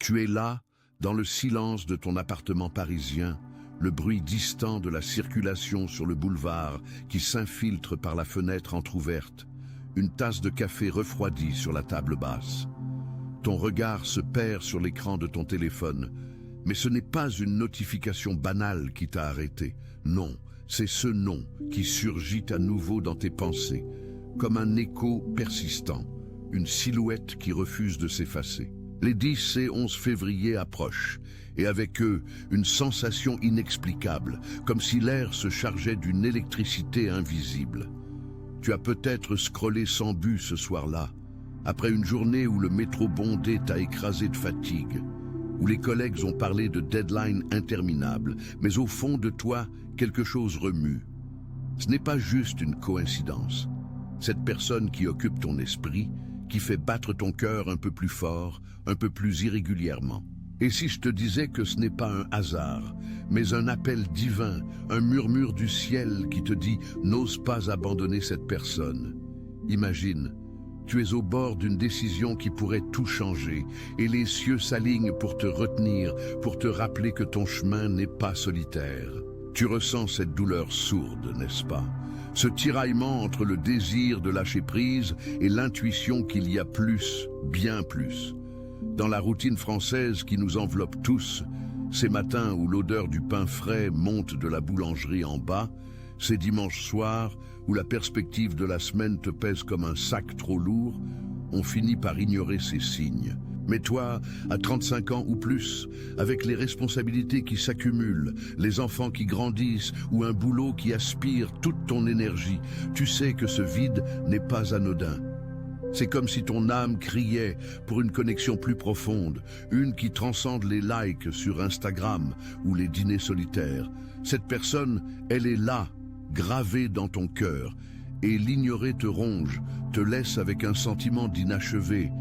Tu es là, dans le silence de ton appartement parisien, le bruit distant de la circulation sur le boulevard qui s'infiltre par la fenêtre entr'ouverte, une tasse de café refroidie sur la table basse. Ton regard se perd sur l'écran de ton téléphone, mais ce n'est pas une notification banale qui t'a arrêté. Non, c'est ce nom qui surgit à nouveau dans tes pensées, comme un écho persistant, une silhouette qui refuse de s'effacer. Les 10 et 11 février approchent, et avec eux, une sensation inexplicable, comme si l'air se chargeait d'une électricité invisible. Tu as peut-être scrollé sans but ce soir-là, après une journée où le métro bondé t'a écrasé de fatigue, où les collègues ont parlé de deadlines interminables, mais au fond de toi, quelque chose remue. Ce n'est pas juste une coïncidence. Cette personne qui occupe ton esprit, qui fait battre ton cœur un peu plus fort, un peu plus irrégulièrement. Et si je te disais que ce n'est pas un hasard, mais un appel divin, un murmure du ciel qui te dit « n'ose pas abandonner cette personne ». Imagine, tu es au bord d'une décision qui pourrait tout changer, et les cieux s'alignent pour te retenir, pour te rappeler que ton chemin n'est pas solitaire. Tu ressens cette douleur sourde, n'est-ce pas? Ce tiraillement entre le désir de lâcher prise et l'intuition qu'il y a plus, bien plus. Dans la routine française qui nous enveloppe tous, ces matins où l'odeur du pain frais monte de la boulangerie en bas, ces dimanches soirs où la perspective de la semaine te pèse comme un sac trop lourd, on finit par ignorer ces signes. Mais toi, à 35 ans ou plus, avec les responsabilités qui s'accumulent, les enfants qui grandissent ou un boulot qui aspire toute ton énergie, tu sais que ce vide n'est pas anodin. C'est comme si ton âme criait pour une connexion plus profonde, une qui transcende les likes sur Instagram ou les dîners solitaires. Cette personne, elle est là, gravée dans ton cœur, et l'ignorer te ronge, te laisse avec un sentiment d'inachevé,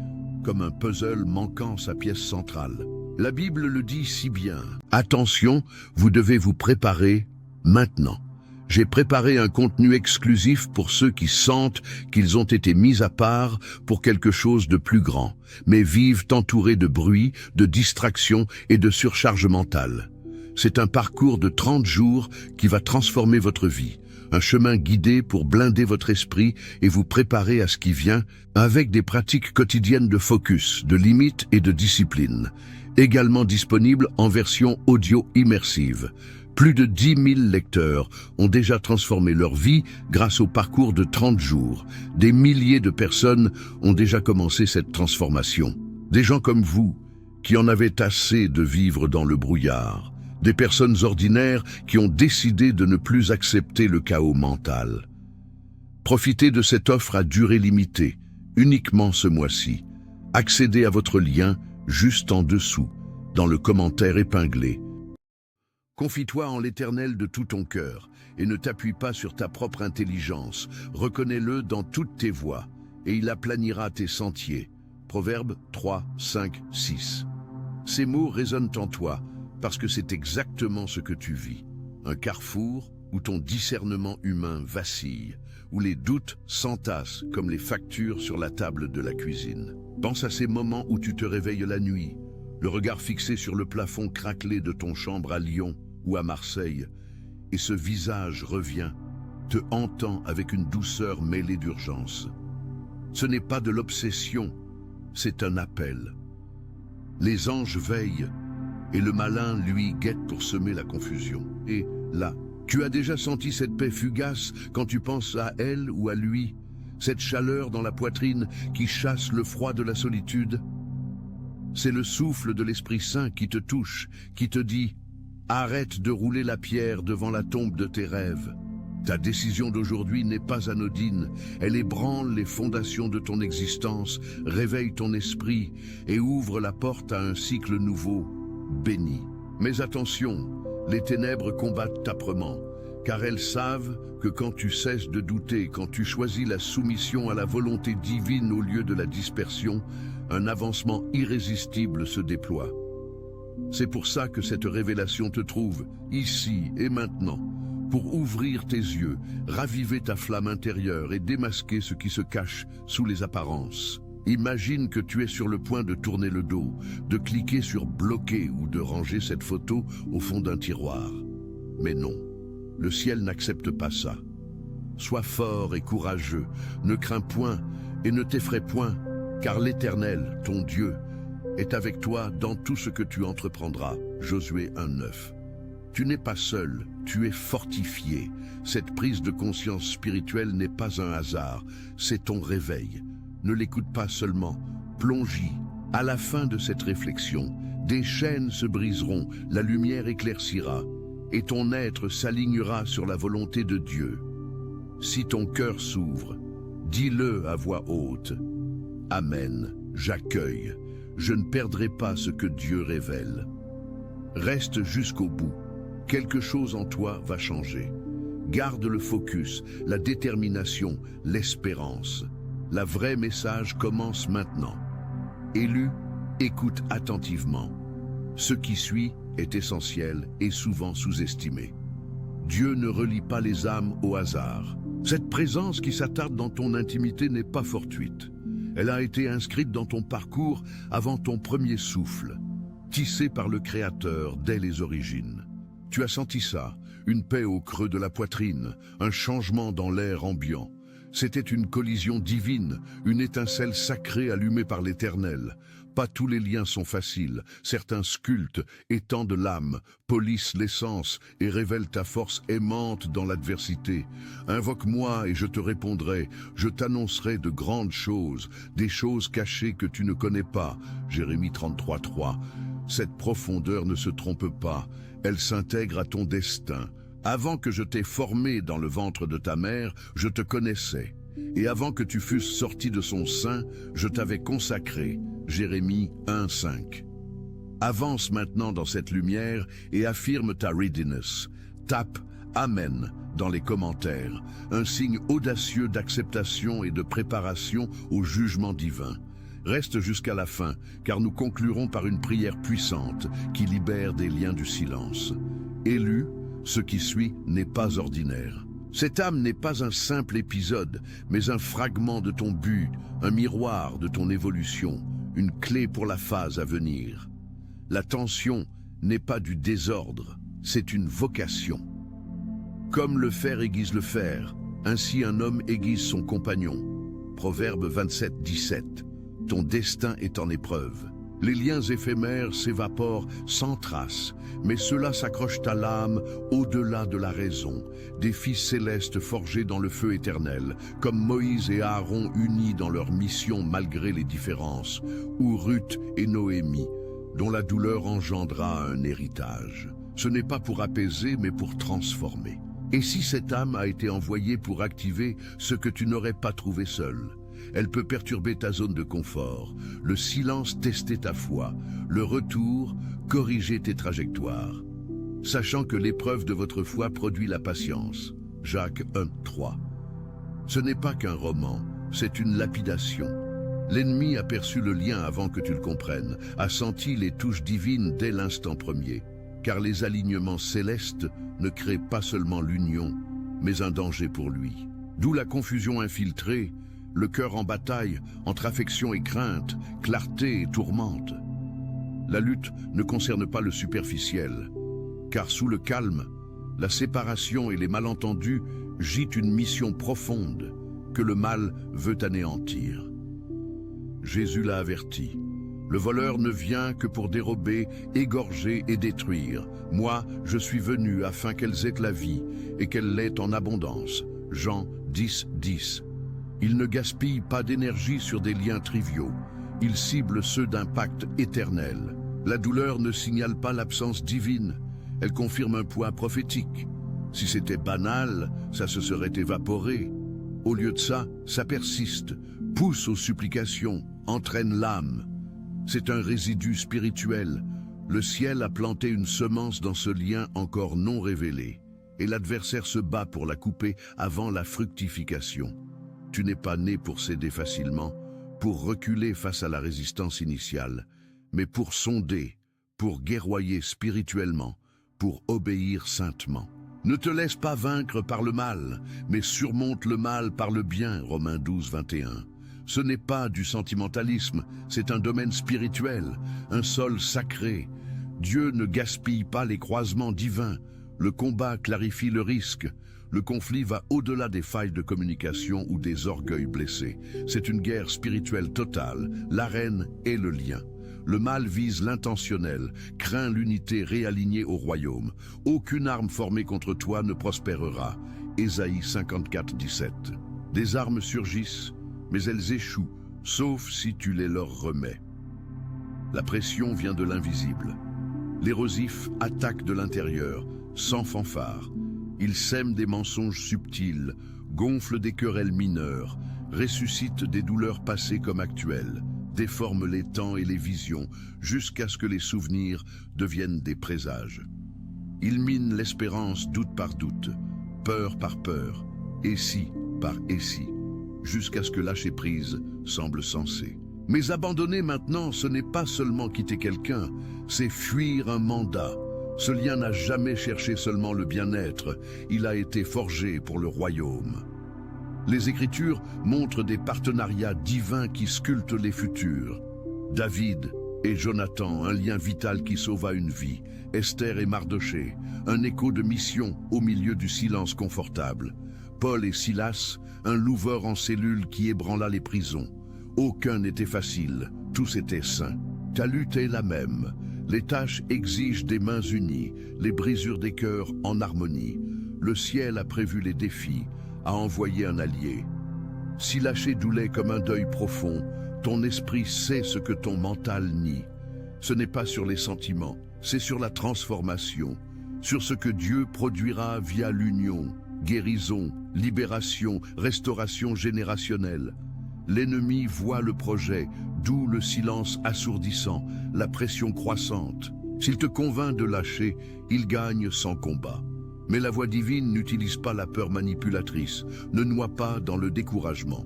comme un puzzle manquant sa pièce centrale. La Bible le dit si bien. Attention, vous devez vous préparer maintenant. J'ai préparé un contenu exclusif pour ceux qui sentent qu'ils ont été mis à part pour quelque chose de plus grand, mais vivent entourés de bruit, de distractions et de surcharge mentale. C'est un parcours de 30 jours qui va transformer votre vie. Un chemin guidé pour blinder votre esprit et vous préparer à ce qui vient avec des pratiques quotidiennes de focus, de limites et de discipline. Également disponible en version audio immersive. Plus de 10 000 lecteurs ont déjà transformé leur vie grâce au parcours de 30 jours. Des milliers de personnes ont déjà commencé cette transformation. Des gens comme vous, qui en avaient assez de vivre dans le brouillard. Des personnes ordinaires qui ont décidé de ne plus accepter le chaos mental. Profitez de cette offre à durée limitée, uniquement ce mois-ci. Accédez à votre lien juste en dessous, dans le commentaire épinglé. Confie-toi en l'Éternel de tout ton cœur et ne t'appuie pas sur ta propre intelligence. Reconnais-le dans toutes tes voies et il aplanira tes sentiers. Proverbes 3, 5, 6. Ces mots résonnent en toi parce que c'est exactement ce que tu vis. Un carrefour où ton discernement humain vacille, où les doutes s'entassent comme les factures sur la table de la cuisine. Pense à ces moments où tu te réveilles la nuit, le regard fixé sur le plafond craquelé de ton chambre à Lyon ou à Marseille, et ce visage revient, te hantant avec une douceur mêlée d'urgence. Ce n'est pas de l'obsession, c'est un appel. Les anges veillent, et le malin, lui, guette pour semer la confusion. Et là, tu as déjà senti cette paix fugace quand tu penses à elle ou à lui, cette chaleur dans la poitrine qui chasse le froid de la solitude. C'est le souffle de l'Esprit Saint qui te touche, qui te dit « Arrête de rouler la pierre devant la tombe de tes rêves ». Ta décision d'aujourd'hui n'est pas anodine, elle ébranle les fondations de ton existence, réveille ton esprit et ouvre la porte à un cycle nouveau, béni. Mais attention, les ténèbres combattent âprement, car elles savent que quand tu cesses de douter, quand tu choisis la soumission à la volonté divine au lieu de la dispersion, un avancement irrésistible se déploie. C'est pour ça que cette révélation te trouve, ici et maintenant, pour ouvrir tes yeux, raviver ta flamme intérieure et démasquer ce qui se cache sous les apparences. Imagine que tu es sur le point de tourner le dos, de cliquer sur bloquer ou de ranger cette photo au fond d'un tiroir. Mais non, le ciel n'accepte pas ça. Sois fort et courageux, ne crains point et ne t'effraie point, car l'Éternel, ton Dieu, est avec toi dans tout ce que tu entreprendras. Josué 1:9. Tu n'es pas seul, tu es fortifié. Cette prise de conscience spirituelle n'est pas un hasard, c'est ton réveil. Ne l'écoute pas seulement, plonge-y. À la fin de cette réflexion, des chaînes se briseront, la lumière éclaircira, et ton être s'alignera sur la volonté de Dieu. Si ton cœur s'ouvre, dis-le à voix haute. Amen, j'accueille. Je ne perdrai pas ce que Dieu révèle. Reste jusqu'au bout. Quelque chose en toi va changer. Garde le focus, la détermination, l'espérance. La vraie message commence maintenant. Élu, écoute attentivement. Ce qui suit est essentiel et souvent sous-estimé. Dieu ne relie pas les âmes au hasard. Cette présence qui s'attarde dans ton intimité n'est pas fortuite. Elle a été inscrite dans ton parcours avant ton premier souffle, tissée par le Créateur dès les origines. Tu as senti ça, une paix au creux de la poitrine, un changement dans l'air ambiant. C'était une collision divine, une étincelle sacrée allumée par l'Éternel. Pas tous les liens sont faciles, certains sculptent, étendent l'âme, polissent l'essence et révèlent ta force aimante dans l'adversité. Invoque-moi et je te répondrai, je t'annoncerai de grandes choses, des choses cachées que tu ne connais pas. Jérémie 33:3. Cette profondeur ne se trompe pas, elle s'intègre à ton destin. Avant que je t'ai formé dans le ventre de ta mère, je te connaissais. Et avant que tu fusses sorti de son sein, je t'avais consacré. Jérémie 1:5. Avance maintenant dans cette lumière et affirme ta readiness. Tape Amen dans les commentaires, un signe audacieux d'acceptation et de préparation au jugement divin. Reste jusqu'à la fin, car nous conclurons par une prière puissante qui libère des liens du silence. Élu, ce qui suit n'est pas ordinaire. Cette âme n'est pas un simple épisode, mais un fragment de ton but, un miroir de ton évolution, une clé pour la phase à venir. La tension n'est pas du désordre, c'est une vocation. Comme le fer aiguise le fer, ainsi un homme aiguise son compagnon. Proverbe 27:17. Ton destin est en épreuve. Les liens éphémères s'évaporent sans trace, mais ceux-là s'accrochent à l'âme au-delà de la raison, des fils célestes forgés dans le feu éternel, comme Moïse et Aaron unis dans leur mission malgré les différences, ou Ruth et Noémie, dont la douleur engendra un héritage. Ce n'est pas pour apaiser, mais pour transformer. Et si cette âme a été envoyée pour activer ce que tu n'aurais pas trouvé seul? Elle peut perturber ta zone de confort, le silence tester ta foi, le retour corriger tes trajectoires. Sachant que l'épreuve de votre foi produit la patience. Jacques 1:3. Ce n'est pas qu'un roman, c'est une lapidation. L'ennemi a perçu le lien avant que tu le comprennes, a senti les touches divines dès l'instant premier. Car les alignements célestes ne créent pas seulement l'union, mais un danger pour lui. D'où la confusion infiltrée, le cœur en bataille entre affection et crainte, clarté et tourmente. La lutte ne concerne pas le superficiel, car sous le calme, la séparation et les malentendus gît une mission profonde que le mal veut anéantir. Jésus l'a averti. Le voleur ne vient que pour dérober, égorger et détruire. Moi, je suis venu afin qu'elles aient la vie et qu'elle l'ait en abondance. Jean 10:10. Il ne gaspille pas d'énergie sur des liens triviaux. Il cible ceux d'impact éternel. La douleur ne signale pas l'absence divine. Elle confirme un poids prophétique. Si c'était banal, ça se serait évaporé. Au lieu de ça, ça persiste, pousse aux supplications, entraîne l'âme. C'est un résidu spirituel. Le ciel a planté une semence dans ce lien encore non révélé. Et l'adversaire se bat pour la couper avant la fructification. Tu n'es pas né pour céder facilement, pour reculer face à la résistance initiale, mais pour sonder, pour guerroyer spirituellement, pour obéir saintement. Ne te laisse pas vaincre par le mal, mais surmonte le mal par le bien, Romains 12:21. Ce n'est pas du sentimentalisme, c'est un domaine spirituel, un sol sacré. Dieu ne gaspille pas les croisements divins. Le combat clarifie le risque. Le conflit va au-delà des failles de communication ou des orgueils blessés. C'est une guerre spirituelle totale, l'arène est le lien. Le mal vise l'intentionnel, craint l'unité réalignée au royaume. Aucune arme formée contre toi ne prospérera. Ésaïe 54, 17. Des armes surgissent, mais elles échouent, sauf si tu les leur remets. La pression vient de l'invisible. L'érosif attaque de l'intérieur, sans fanfare. Il sème des mensonges subtils, gonfle des querelles mineures, ressuscite des douleurs passées comme actuelles, déforme les temps et les visions, jusqu'à ce que les souvenirs deviennent des présages. Il mine l'espérance doute par doute, peur par peur, et si par et si, jusqu'à ce que lâcher prise semble sensé. Mais abandonner maintenant, ce n'est pas seulement quitter quelqu'un, c'est fuir un mandat. Ce lien n'a jamais cherché seulement le bien-être, il a été forgé pour le royaume. Les Écritures montrent des partenariats divins qui sculptent les futurs. David et Jonathan, un lien vital qui sauva une vie. Esther et Mardoché, un écho de mission au milieu du silence confortable. Paul et Silas, un louveur en cellule qui ébranla les prisons. Aucun n'était facile, tous étaient saints. Ta lutte est la même. Les tâches exigent des mains unies, les brisures des cœurs en harmonie. Le ciel a prévu les défis, a envoyé un allié. Si lâcher doulait comme un deuil profond, ton esprit sait ce que ton mental nie. Ce n'est pas sur les sentiments, c'est sur la transformation, sur ce que Dieu produira via l'union, guérison, libération, restauration générationnelle. L'ennemi voit le projet, d'où le silence assourdissant, la pression croissante. S'il te convainc de lâcher, il gagne sans combat. Mais la voix divine n'utilise pas la peur manipulatrice, ne noie pas dans le découragement.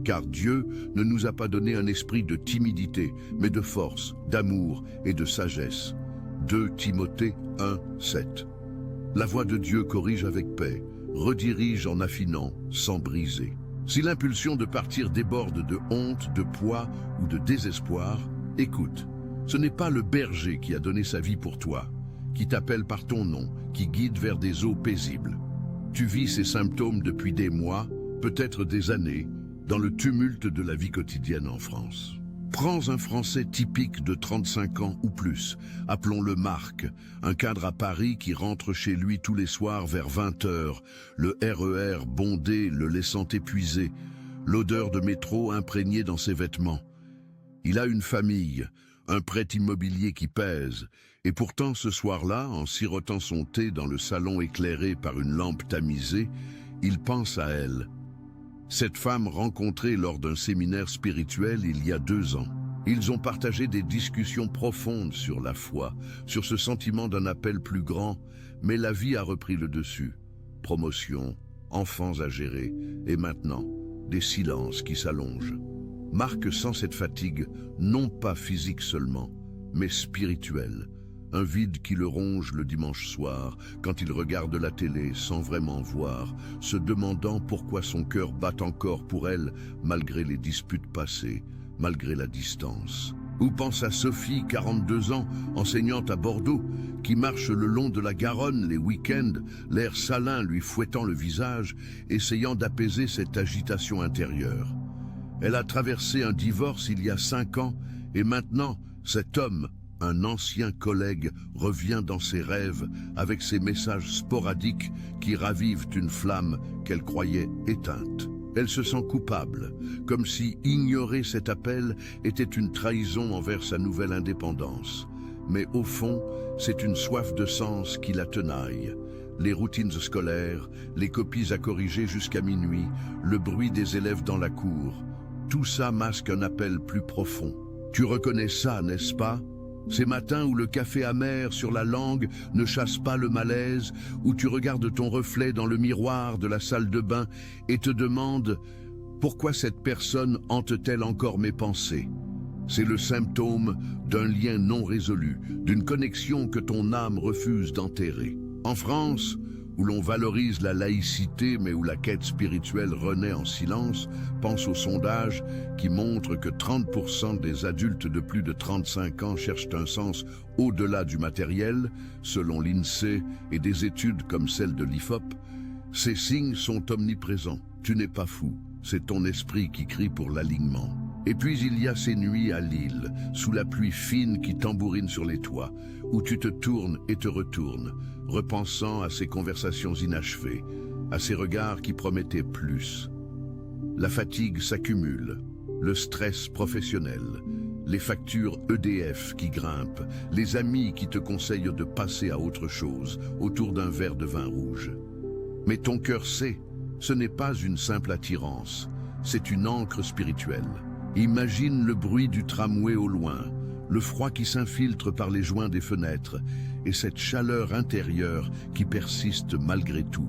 Car Dieu ne nous a pas donné un esprit de timidité, mais de force, d'amour et de sagesse. 2 Timothée 1, 7. La voix de Dieu corrige avec paix, redirige en affinant, sans briser. Si l'impulsion de partir déborde de honte, de poids ou de désespoir, écoute, ce n'est pas le berger qui a donné sa vie pour toi, qui t'appelle par ton nom, qui guide vers des eaux paisibles. Tu vis ces symptômes depuis des mois, peut-être des années, dans le tumulte de la vie quotidienne en France. Prends un Français typique de 35 ans ou plus, appelons-le Marc, un cadre à Paris qui rentre chez lui tous les soirs vers 20 h, le RER bondé le laissant épuisé, l'odeur de métro imprégnée dans ses vêtements. Il a une famille, un prêt immobilier qui pèse, et pourtant ce soir-là, en sirotant son thé dans le salon éclairé par une lampe tamisée, il pense à elle. Cette femme rencontrée lors d'un séminaire spirituel il y a 2 ans. Ils ont partagé des discussions profondes sur la foi, sur ce sentiment d'un appel plus grand, mais la vie a repris le dessus. Promotion, enfants à gérer, et maintenant, des silences qui s'allongent. Marc sent cette fatigue, non pas physique seulement, mais spirituelle. Un vide qui le ronge le dimanche soir, quand il regarde la télé sans vraiment voir, se demandant pourquoi son cœur bat encore pour elle, malgré les disputes passées, malgré la distance. Ou pense à Sophie, 42 ans, enseignante à Bordeaux, qui marche le long de la Garonne les week-ends, l'air salin lui fouettant le visage, essayant d'apaiser cette agitation intérieure. Elle a traversé un divorce il y a 5 ans, et maintenant, cet homme, un ancien collègue, revient dans ses rêves avec ses messages sporadiques qui ravivent une flamme qu'elle croyait éteinte. Elle se sent coupable, comme si ignorer cet appel était une trahison envers sa nouvelle indépendance. Mais au fond, c'est une soif de sens qui la tenaille. Les routines scolaires, les copies à corriger jusqu'à minuit, le bruit des élèves dans la cour, tout ça masque un appel plus profond. Tu reconnais ça, n'est-ce pas ? Ces matins où le café amer sur la langue ne chasse pas le malaise, où tu regardes ton reflet dans le miroir de la salle de bain et te demandes « Pourquoi cette personne hante-t-elle encore mes pensées ?» C'est le symptôme d'un lien non résolu, d'une connexion que ton âme refuse d'enterrer. En France, où l'on valorise la laïcité mais où la quête spirituelle renaît en silence, pense aux sondages qui montrent que 30% des adultes de plus de 35 ans cherchent un sens au-delà du matériel, selon l'INSEE et des études comme celle de l'IFOP. Ces signes sont omniprésents. Tu n'es pas fou, c'est ton esprit qui crie pour l'alignement. Et puis il y a ces nuits à Lille, sous la pluie fine qui tambourine sur les toits, où tu te tournes et te retournes, repensant à ces conversations inachevées, à ces regards qui promettaient plus. La fatigue s'accumule, le stress professionnel, les factures EDF qui grimpent, les amis qui te conseillent de passer à autre chose, autour d'un verre de vin rouge. Mais ton cœur sait, ce n'est pas une simple attirance, c'est une ancre spirituelle. Imagine le bruit du tramway au loin, le froid qui s'infiltre par les joints des fenêtres et cette chaleur intérieure qui persiste malgré tout.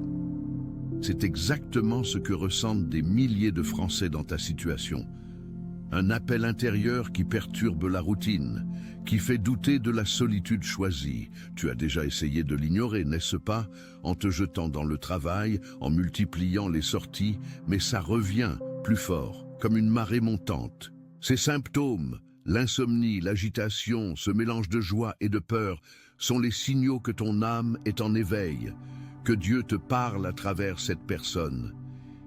C'est exactement ce que ressentent des milliers de Français dans ta situation. Un appel intérieur qui perturbe la routine, qui fait douter de la solitude choisie. Tu as déjà essayé de l'ignorer, n'est-ce pas, en te jetant dans le travail, en multipliant les sorties, mais ça revient plus fort, comme une marée montante. Ces symptômes, l'insomnie, l'agitation, ce mélange de joie et de peur, sont les signaux que ton âme est en éveil, que Dieu te parle à travers cette personne.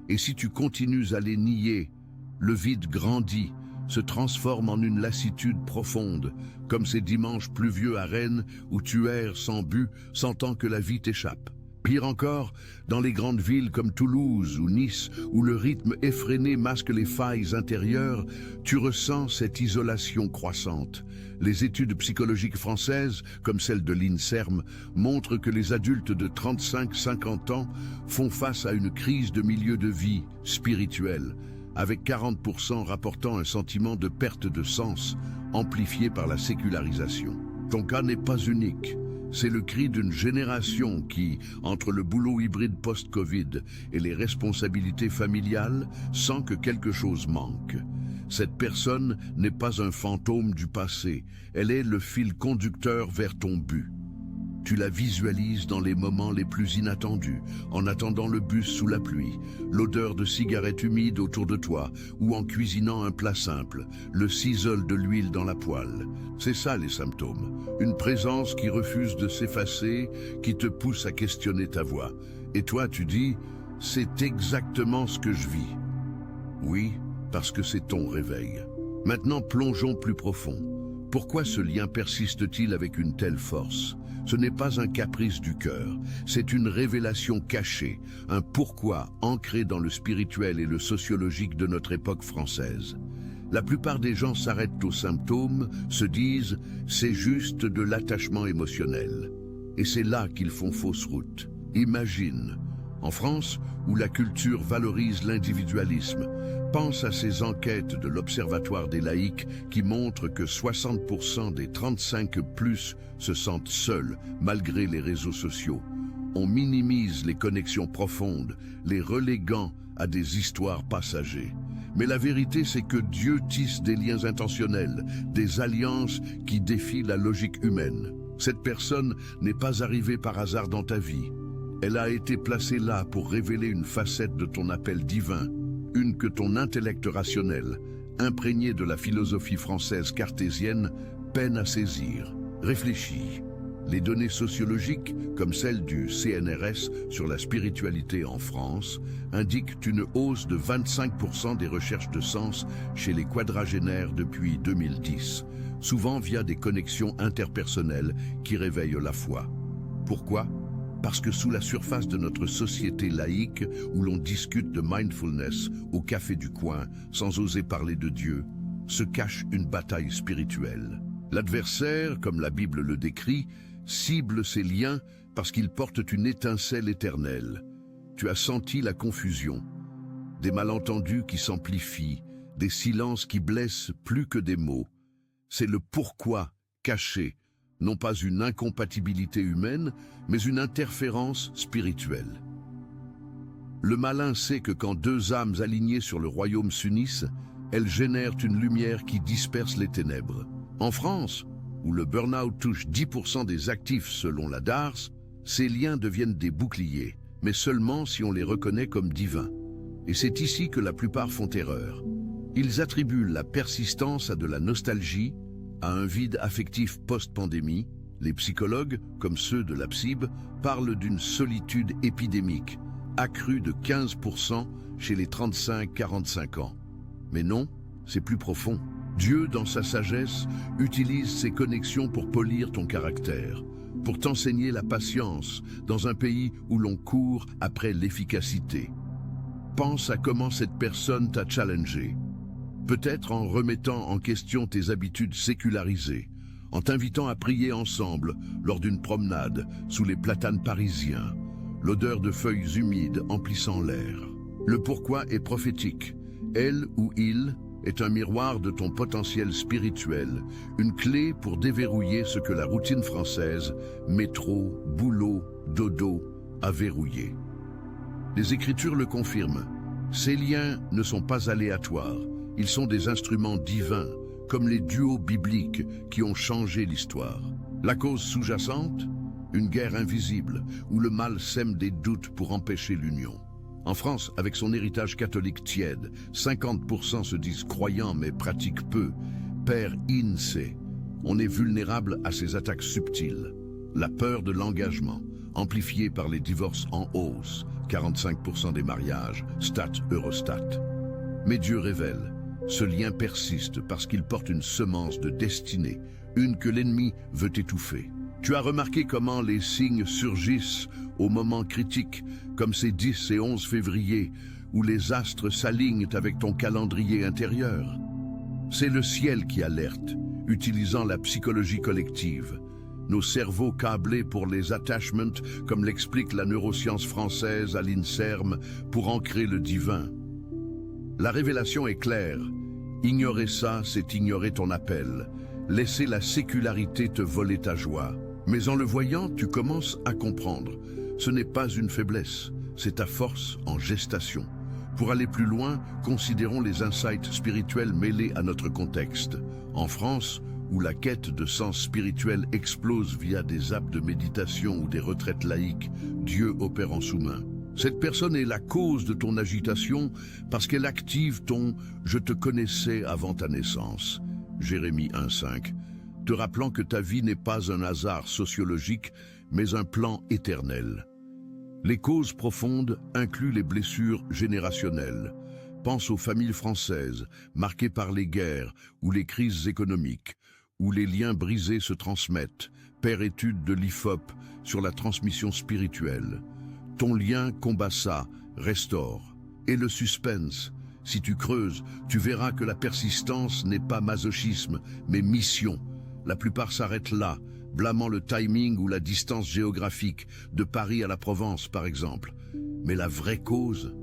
Et si tu continues à les nier, le vide grandit, se transforme en une lassitude profonde, comme ces dimanches pluvieux à Rennes où tu erres sans but, sentant que la vie t'échappe. Pire encore, dans les grandes villes comme Toulouse ou Nice, où le rythme effréné masque les failles intérieures, tu ressens cette isolation croissante. Les études psychologiques françaises, comme celle de l'INSERM, montrent que les adultes de 35-50 ans font face à une crise de milieu de vie spirituelle, avec 40% rapportant un sentiment de perte de sens, amplifié par la sécularisation. Ton cas n'est pas unique. C'est le cri d'une génération qui, entre le boulot hybride post-Covid et les responsabilités familiales, sent que quelque chose manque. Cette personne n'est pas un fantôme du passé, elle est le fil conducteur vers ton but. Tu la visualises dans les moments les plus inattendus, en attendant le bus sous la pluie, l'odeur de cigarettes humides autour de toi, ou en cuisinant un plat simple, le ciseau de l'huile dans la poêle. C'est ça les symptômes, une présence qui refuse de s'effacer, qui te pousse à questionner ta voix. Et toi tu dis, c'est exactement ce que je vis. Oui, parce que c'est ton réveil. Maintenant plongeons plus profond. Pourquoi ce lien persiste-t-il avec une telle force ? Ce n'est pas un caprice du cœur, c'est une révélation cachée, un pourquoi ancré dans le spirituel et le sociologique de notre époque française. La plupart des gens s'arrêtent aux symptômes, se disent « c'est juste de l'attachement émotionnel ». Et c'est là qu'ils font fausse route. Imagine, en France, où la culture valorise l'individualisme, pense à ces enquêtes de l'Observatoire des laïcs qui montrent que 60% des 35+ se sentent seuls malgré les réseaux sociaux. On minimise les connexions profondes, les reléguant à des histoires passagères. Mais la vérité, c'est que Dieu tisse des liens intentionnels, des alliances qui défient la logique humaine. Cette personne n'est pas arrivée par hasard dans ta vie. Elle a été placée là pour révéler une facette de ton appel divin, une que ton intellect rationnel, imprégné de la philosophie française cartésienne, peine à saisir. Réfléchis. Les données sociologiques, comme celles du CNRS sur la spiritualité en France, indiquent une hausse de 25% des recherches de sens chez les quadragénaires depuis 2010, souvent via des connexions interpersonnelles qui réveillent la foi. Pourquoi ? Parce que sous la surface de notre société laïque, où l'on discute de mindfulness au café du coin, sans oser parler de Dieu, se cache une bataille spirituelle. L'adversaire, comme la Bible le décrit, cible ces liens parce qu'ils portent une étincelle éternelle. Tu as senti la confusion, des malentendus qui s'amplifient, des silences qui blessent plus que des mots. C'est le pourquoi caché, non pas une incompatibilité humaine, mais une interférence spirituelle. Le malin sait que quand deux âmes alignées sur le royaume s'unissent, elles génèrent une lumière qui disperse les ténèbres. En France, où le burn-out touche 10% des actifs selon la DARS, Ces liens deviennent des boucliers, mais seulement si on les reconnaît comme divins. Et c'est ici que la plupart font erreur. Ils attribuent la persistance à de la nostalgie, à un vide affectif post-pandémie. Les psychologues, comme ceux de la PSIB, parlent d'une solitude épidémique, accrue de 15% chez les 35-45 ans. Mais non, c'est plus profond. Dieu, dans sa sagesse, utilise ses connexions pour polir ton caractère, pour t'enseigner la patience dans un pays où l'on court après l'efficacité. Pense à comment cette personne t'a challengé. Peut-être en remettant en question tes habitudes sécularisées, en t'invitant à prier ensemble lors d'une promenade sous les platanes parisiens, l'odeur de feuilles humides emplissant l'air. Le pourquoi est prophétique. Elle ou il est un miroir de ton potentiel spirituel, une clé pour déverrouiller ce que la routine française, métro, boulot, dodo, a verrouillé. Les Écritures le confirment. Ces liens ne sont pas aléatoires, ils sont des instruments divins, comme les duos bibliques qui ont changé l'histoire. La cause sous-jacente? Une guerre invisible, où le mal sème des doutes pour empêcher l'union. En France, avec son héritage catholique tiède, 50% se disent croyants mais pratiquent peu. Père INSEE, on est vulnérable à ces attaques subtiles. La peur de l'engagement, amplifiée par les divorces en hausse, 45% des mariages, stat Eurostat. Mais Dieu révèle, ce lien persiste parce qu'il porte une semence de destinée, une que l'ennemi veut étouffer. Tu as remarqué comment les signes surgissent au moment critique, comme ces 10 et 11 février, où les astres s'alignent avec ton calendrier intérieur. C'est le ciel qui alerte, utilisant la psychologie collective. Nos cerveaux câblés pour les attachments, comme l'explique la neuroscience française à l'INSERM, pour ancrer le divin. La révélation est claire. Ignorer ça, c'est ignorer ton appel. Laisser la sécularité te voler ta joie. Mais en le voyant, tu commences à comprendre. Ce n'est pas une faiblesse, c'est ta force en gestation. Pour aller plus loin, considérons les insights spirituels mêlés à notre contexte. En France, où la quête de sens spirituel explose via des apps de méditation ou des retraites laïques, Dieu opère en sous-main. Cette personne est la cause de ton agitation parce qu'elle active ton « je te connaissais avant ta naissance ». Jérémie 1,5, te rappelant que ta vie n'est pas un hasard sociologique, mais un plan éternel. Les causes profondes incluent les blessures générationnelles. Pense aux familles françaises, marquées par les guerres ou les crises économiques, où les liens brisés se transmettent. Père étude de l'IFOP sur la transmission spirituelle. Ton lien combat ça, restaure. Et le suspense. Si tu creuses, tu verras que la persistance n'est pas masochisme, mais mission. La plupart s'arrêtent là, blâmant le timing ou la distance géographique, de Paris à la Provence par exemple. Mais la vraie cause?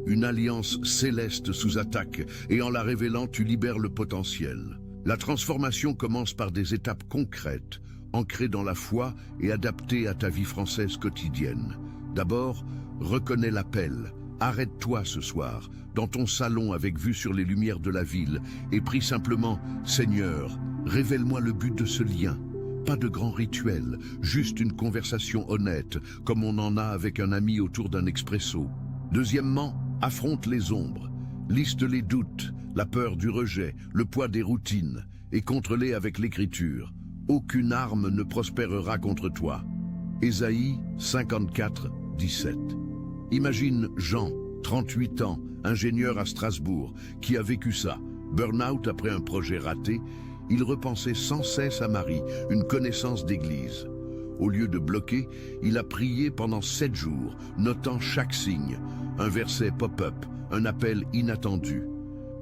Une alliance céleste sous attaque, et en la révélant, tu libères le potentiel. La transformation commence par des étapes concrètes, ancrées dans la foi et adaptées à ta vie française quotidienne. D'abord, reconnais l'appel. Arrête-toi ce soir, dans ton salon avec vue sur les lumières de la ville, et prie simplement « Seigneur, révèle-moi le but de ce lien ». Pas de grand rituel, juste une conversation honnête, comme on en a avec un ami autour d'un expresso. Deuxièmement, affronte les ombres. Liste les doutes, la peur du rejet, le poids des routines, et contre-les avec l'écriture. Aucune arme ne prospérera contre toi. Ésaïe 54, 17. Imagine Jean, 38 ans, ingénieur à Strasbourg, qui a vécu ça. Burn-out après un projet raté, il repensait sans cesse à Marie, une connaissance d'église. Au lieu de bloquer, il a prié pendant 7 jours, notant chaque signe. Un verset pop-up, un appel inattendu.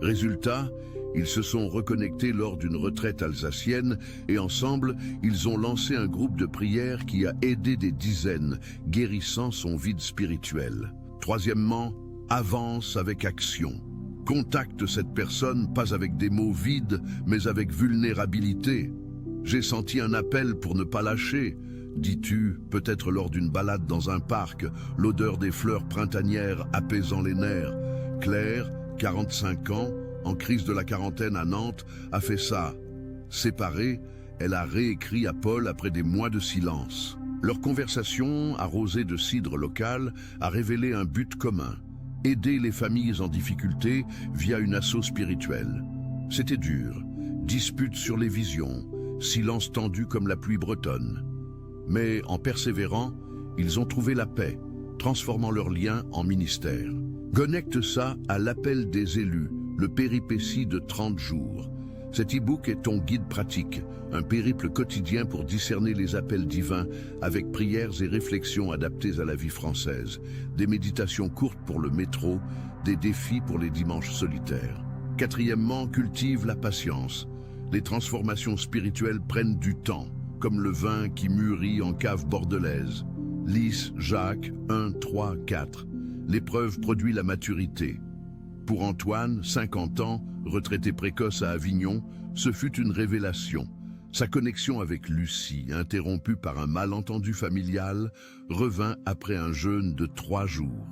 Résultat, ils se sont reconnectés lors d'une retraite alsacienne et ensemble, ils ont lancé un groupe de prière qui a aidé des dizaines, guérissant son vide spirituel. Troisièmement, avance avec action. Contacte cette personne pas avec des mots vides, mais avec vulnérabilité. J'ai senti un appel pour ne pas lâcher, dis-tu, peut-être lors d'une balade dans un parc, l'odeur des fleurs printanières apaisant les nerfs. Claire, 45 ans, en crise de la quarantaine à Nantes, a fait ça. Séparée, elle a réécrit à Paul après des mois de silence. Leur conversation, arrosée de cidre local, a révélé un but commun: aider les familles en difficulté via une asso spirituelle. C'était dur, disputes sur les visions, silence tendu comme la pluie bretonne. Mais en persévérant, ils ont trouvé la paix, transformant leur lien en ministère. Connecte ça à l'appel des élus, le péripétie de 30 jours. Cet e-book est ton guide pratique, un périple quotidien pour discerner les appels divins avec prières et réflexions adaptées à la vie française, des méditations courtes pour le métro, des défis pour les dimanches solitaires. Quatrièmement, cultive la patience. Les transformations spirituelles prennent du temps, comme le vin qui mûrit en cave bordelaise. Lys, Jacques, 1, 3, 4. L'épreuve produit la maturité. Pour Antoine, 50 ans, retraité précoce à Avignon, ce fut une révélation. Sa connexion avec Lucie, interrompue par un malentendu familial, revint après un jeûne de 3 jours.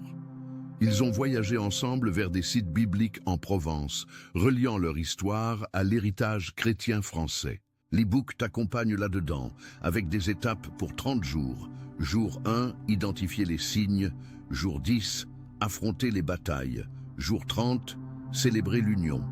Ils ont voyagé ensemble vers des sites bibliques en Provence, reliant leur histoire à l'héritage chrétien français. L'e-book t'accompagne là-dedans, avec des étapes pour 30 jours. Jour 1, identifier les signes. Jour 10, affronter les batailles. Jour 30, célébrer l'union.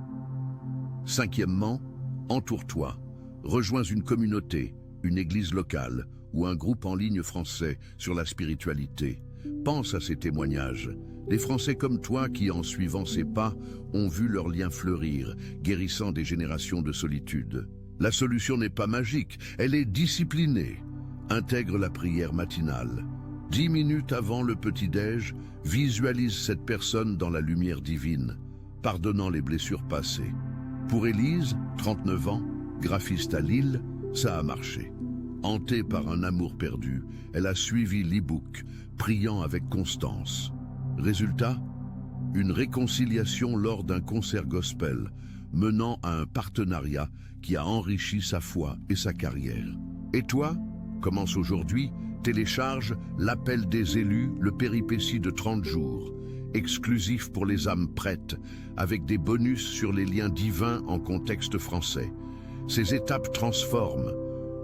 Cinquièmement, entoure-toi. Rejoins une communauté, une église locale ou un groupe en ligne français sur la spiritualité. Pense à ces témoignages. Des Français comme toi qui, en suivant ces pas, ont vu leur lien fleurir, guérissant des générations de solitude. La solution n'est pas magique, elle est disciplinée. Intègre la prière matinale. 10 minutes avant le petit-déj, visualise cette personne dans la lumière divine, pardonnant les blessures passées. Pour Élise, 39 ans, graphiste à Lille, ça a marché. Hantée par un amour perdu, elle a suivi l'e-book, priant avec constance. Résultat, une réconciliation lors d'un concert gospel, menant à un partenariat qui a enrichi sa foi et sa carrière. Et toi, commence aujourd'hui, télécharge l'appel des élus, le péripétie de 30 jours, exclusif pour les âmes prêtes, avec des bonus sur les liens divins en contexte français. Ces étapes transforment,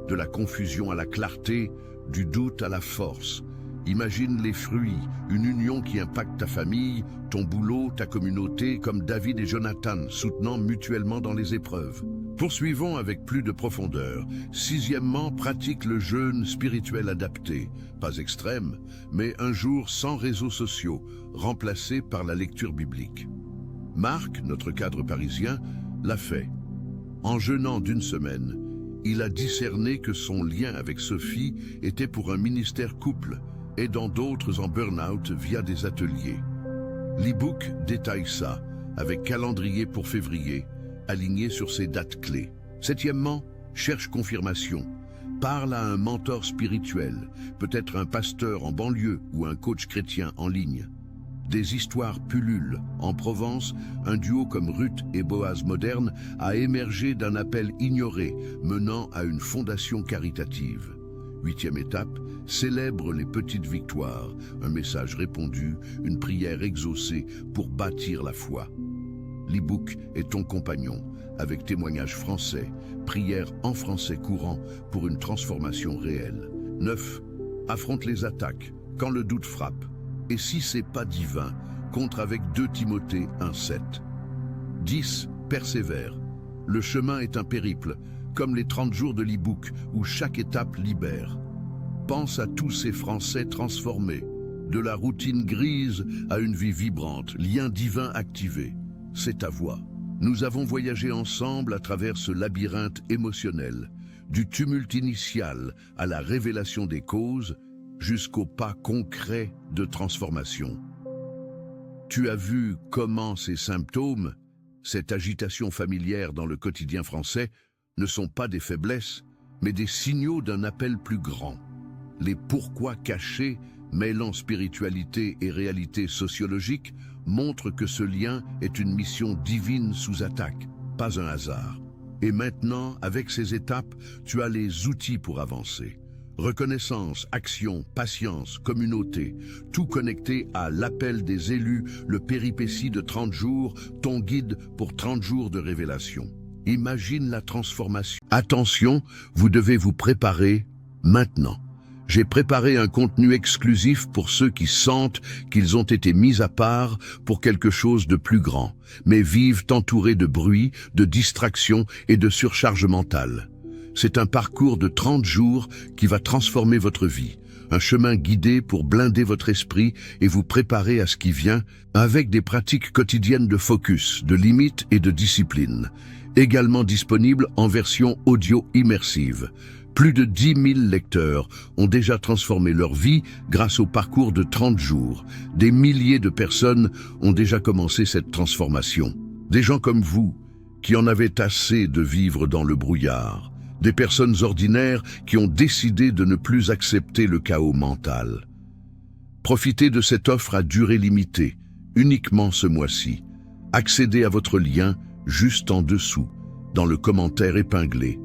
de la confusion à la clarté, du doute à la force. Imagine les fruits, une union qui impacte ta famille, ton boulot, ta communauté, comme David et Jonathan, soutenant mutuellement dans les épreuves. Poursuivons avec plus de profondeur. Sixièmement, pratique le jeûne spirituel adapté, pas extrême, mais un jour sans réseaux sociaux, remplacé par la lecture biblique. Marc, notre cadre parisien, l'a fait. En jeûnant d'1 semaine, il a discerné que son lien avec Sophie était pour un ministère couple, aidant d'autres en burn-out via des ateliers. L'e-book détaille ça, avec calendrier pour février, aligné sur ses dates clés. Septièmement, cherche confirmation. Parle à un mentor spirituel, peut-être un pasteur en banlieue ou un coach chrétien en ligne. Des histoires pullulent. En Provence, un duo comme Ruth et Boaz moderne a émergé d'un appel ignoré, menant à une fondation caritative. 8e étape, célèbre les petites victoires, un message répondu, une prière exaucée pour bâtir la foi. L'e-book est ton compagnon, avec témoignages français, prières en français courant pour une transformation réelle. 9. Affronte les attaques, quand le doute frappe. Et si c'est pas divin, contre avec 2 Timothée 1,7. 10. Persévère. Le chemin est un périple, comme les 30 jours de l'e-book, où chaque étape libère. Pense à tous ces Français transformés, de la routine grise à une vie vibrante, lien divin activé. C'est ta voix. Nous avons voyagé ensemble à travers ce labyrinthe émotionnel, du tumulte initial à la révélation des causes, jusqu'au pas concret de transformation. Tu as vu comment ces symptômes, cette agitation familière dans le quotidien français, ne sont pas des faiblesses, mais des signaux d'un appel plus grand. Les pourquoi cachés, mêlant spiritualité et réalité sociologique, montrent que ce lien est une mission divine sous attaque, pas un hasard. Et maintenant, avec ces étapes, tu as les outils pour avancer. Reconnaissance, action, patience, communauté, tout connecté à l'appel des élus, le péripétie de 30 jours, ton guide pour 30 jours de révélation. Imagine la transformation. Attention, vous devez vous préparer maintenant. J'ai préparé un contenu exclusif pour ceux qui sentent qu'ils ont été mis à part pour quelque chose de plus grand, mais vivent entourés de bruit, de distractions et de surcharge mentale. C'est un parcours de 30 jours qui va transformer votre vie, un chemin guidé pour blinder votre esprit et vous préparer à ce qui vient, avec des pratiques quotidiennes de focus, de limites et de discipline, également disponible en version audio immersive. Plus de 10 000 lecteurs ont déjà transformé leur vie grâce au parcours de 30 jours. Des milliers de personnes ont déjà commencé cette transformation. Des gens comme vous, qui en avaient assez de vivre dans le brouillard. Des personnes ordinaires qui ont décidé de ne plus accepter le chaos mental. Profitez de cette offre à durée limitée, uniquement ce mois-ci. Accédez à votre lien juste en dessous, dans le commentaire épinglé.